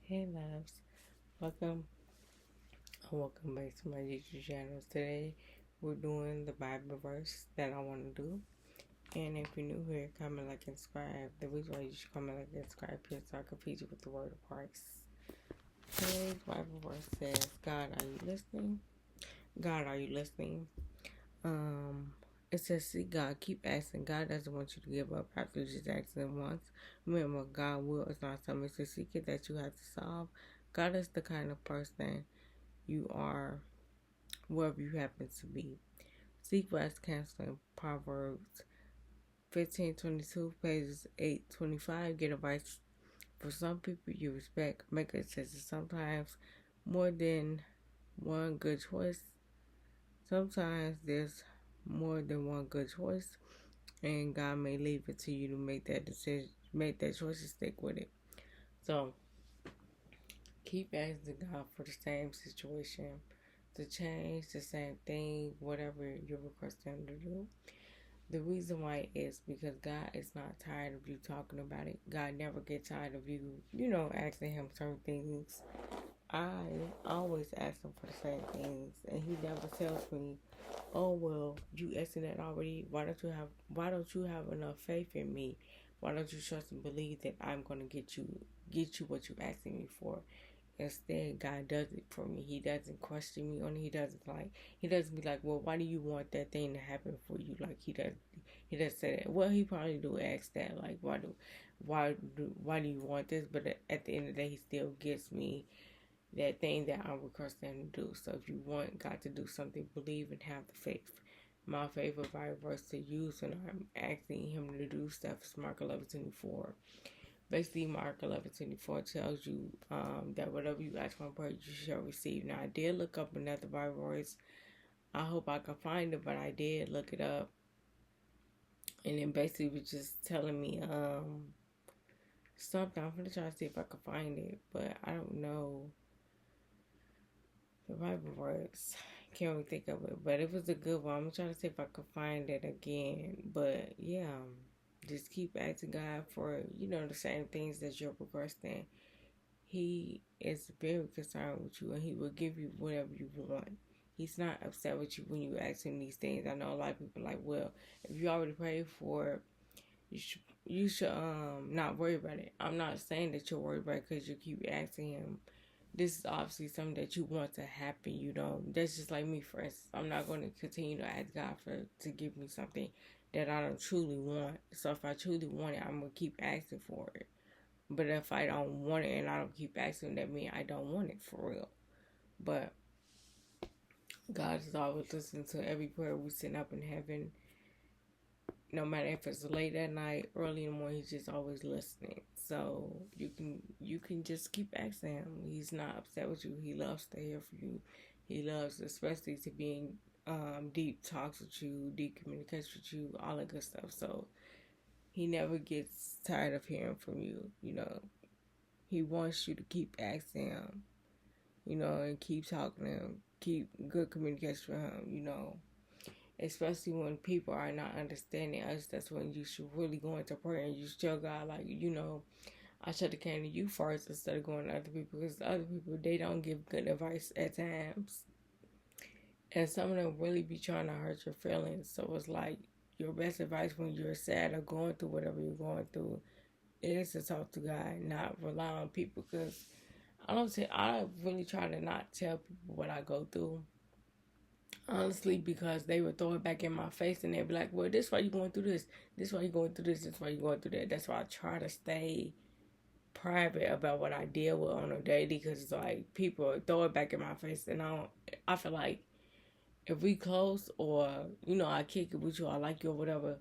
Hey loves, welcome welcome back to my YouTube channel. Today we're doing the Bible verse that I want to do. And if you're new here, comment, like, and subscribe. The reason why you should comment, like, and subscribe here so I can feed you with the word of Christ. Today's Bible verse says, God, are you listening? God, are you listening? It says, see God, keep asking. God doesn't want you to give up after you just asking him once. Remember, God will is not some it's a secret that you have to solve. God is the kind of person you are wherever you happen to be. Seek wise counseling, Proverbs 15:22, pages 8:25. Get advice for some people you respect. Make it says sometimes more than one good choice. Sometimes there's more than one good choice, and God may leave it to you to make that decision, make that choice, and stick with it. So keep asking God for the same situation to change, the same thing, whatever you're requesting Him to do. The reason why is because God is not tired of you talking about it. God never gets tired of you, asking Him certain things. I always ask Him for the same things, and He never tells me, "Oh well, you asking that already. Why don't you have enough faith in me? Why don't you trust and believe that I'm gonna get you what you're asking me for?" Instead, God does it for me. He doesn't question me on it. He doesn't be like, well, why do you want that thing to happen for you? Like he does say that. Well, he probably do ask that, like, why do you want this? But at the end of the day, he still gives me that thing that I'm requesting him to do. So if you want God to do something, believe and have the faith. My favorite Bible verse to use when I'm asking him to do stuff is Mark 11:24. Basically, Mark 11:24 tells you that whatever you ask for in prayer, you shall receive. Now, I did look up another Bible verse. I hope I can find it, but I did look it up. And then basically was just telling me something. I'm going to try to see if I can find it, but I don't know the Bible verse. Can't really think of it, but it was a good one. I'm going to try to see if I can find it again. But yeah, just keep asking God for, the same things that you're requesting. He is very concerned with you, and he will give you whatever you want. He's not upset with you when you ask him these things. I know a lot of people are like, well, if you already prayed for it, you should not worry about it. I'm not saying that you're worried about it because you keep asking him. This is obviously something that you want to happen. That's just like me, for instance. I'm not going to continue to ask God to give me something that I don't truly want. So if I truly want it, I'm gonna keep asking for it. But if I don't want it and I don't keep asking, that means I don't want it for real. But God is always listening to every prayer we send up in heaven. No matter if it's late at night, early in the morning, He's just always listening. So you can just keep asking Him. He's not upset with you. He loves to hear from you. He loves, especially, to be in deep talks with you, deep communication with you, all that good stuff. So He never gets tired of hearing from you. He wants you to keep asking Him, and keep talking to Him, keep good communication with Him, especially when people are not understanding us. That's when you should really go into prayer and you tell God, like, I should have came to you first instead of going to other people, because the other people, they don't give good advice at times. And some of them really be trying to hurt your feelings. So it's like your best advice when you're sad or going through whatever you're going through is to talk to God, not rely on people, because I really try to not tell people what I go through. Honestly, because they would throw it back in my face and they'd be like, well, this why you going through this. This why you going through this. This why you going through that. That's why I try to stay private about what I deal with on a daily, because it's like people throw it back in my face, and I feel like if we close, or I kick it with you, I like you or whatever,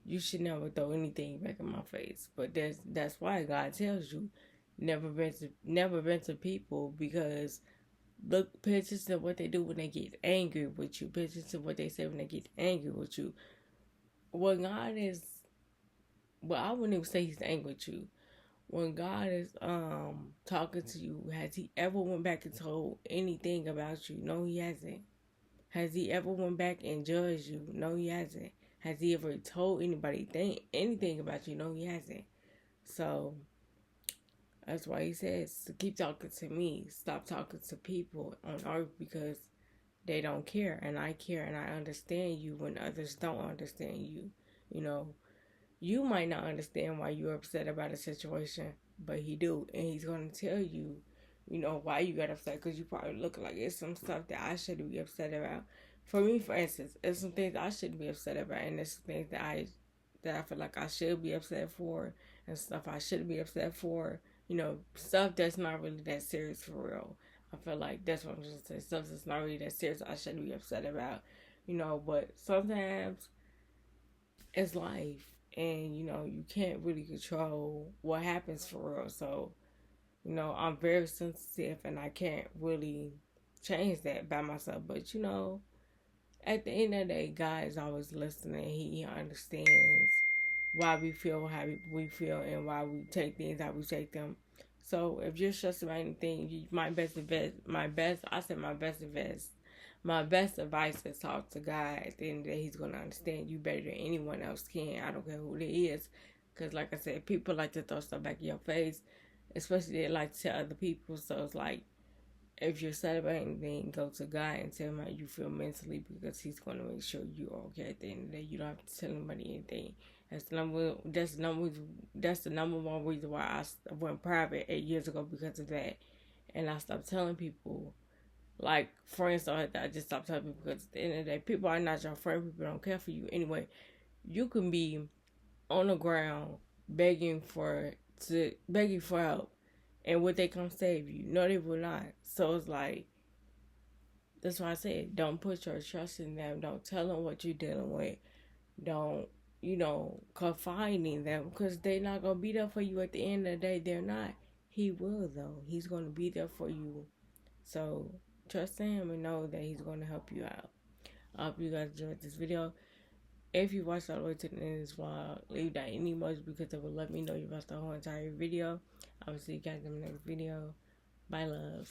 you should never throw anything back in my face. But that's why God tells you never vent to people, because pay attention to what they do when they get angry with you. Pay attention to what they say when they get angry with you. When God is, well, I wouldn't even say He's angry with you. When God is talking to you, has He ever went back and told anything about you? No, He hasn't. Has He ever went back and judged you? No, He hasn't. Has He ever told anybody anything about you? No, He hasn't. So That's why he says to keep talking to me. Stop talking to people on earth because they don't care. And I care and I understand you when others don't understand you. You know, you might not understand why you're upset about a situation, but he do. And he's going to tell you, you know, why you got upset. Because you probably look like it's some stuff that I shouldn't be upset about. For me, for instance, it's some things I shouldn't be upset about. And it's some things that I feel like I should be upset for. And stuff I shouldn't be upset for. You know, stuff that's not really that serious for real. I feel like that's what I'm just saying. Stuff that's not really that serious I shouldn't be upset about. You know, but sometimes it's life. And, you know, you can't really control what happens for real. So, you know, I'm very sensitive and I can't really change that by myself. But, you know, at the end of the day, God is always listening. He understands why we feel how we feel and why we take things how we take them. So if you're stressed about anything, my best advice is talk to God. At the end of the day, He's going to understand you better than anyone else can. I don't care who it is. Because like I said, people like to throw stuff back in your face. Especially they like to tell other people. So it's like, if you're sad about anything, go to God and tell him how you feel mentally because He's going to make sure you're okay at the end of the day. You don't have to tell anybody anything. That's the number one reason why I went private 8 years ago because of that. And I stopped telling people, like friends don't have that. I just stopped telling people because at the end of the day, people are not your friend. People don't care for you. Anyway, you can be on the ground begging for help. And would they come save you? No, they will not. So it's like, that's why I said, don't put your trust in them. Don't tell them what you're dealing with. Don't, you know, confide in them because they're not going to be there for you at the end of the day. They're not. He will, though. He's going to be there for you. So trust in him and know that he's going to help you out. I hope you guys enjoyed this video. If you watched all the way to the end of this vlog, leave that any emoji because it will let me know you watched the whole entire video. I will see you guys in the next video. Bye, loves.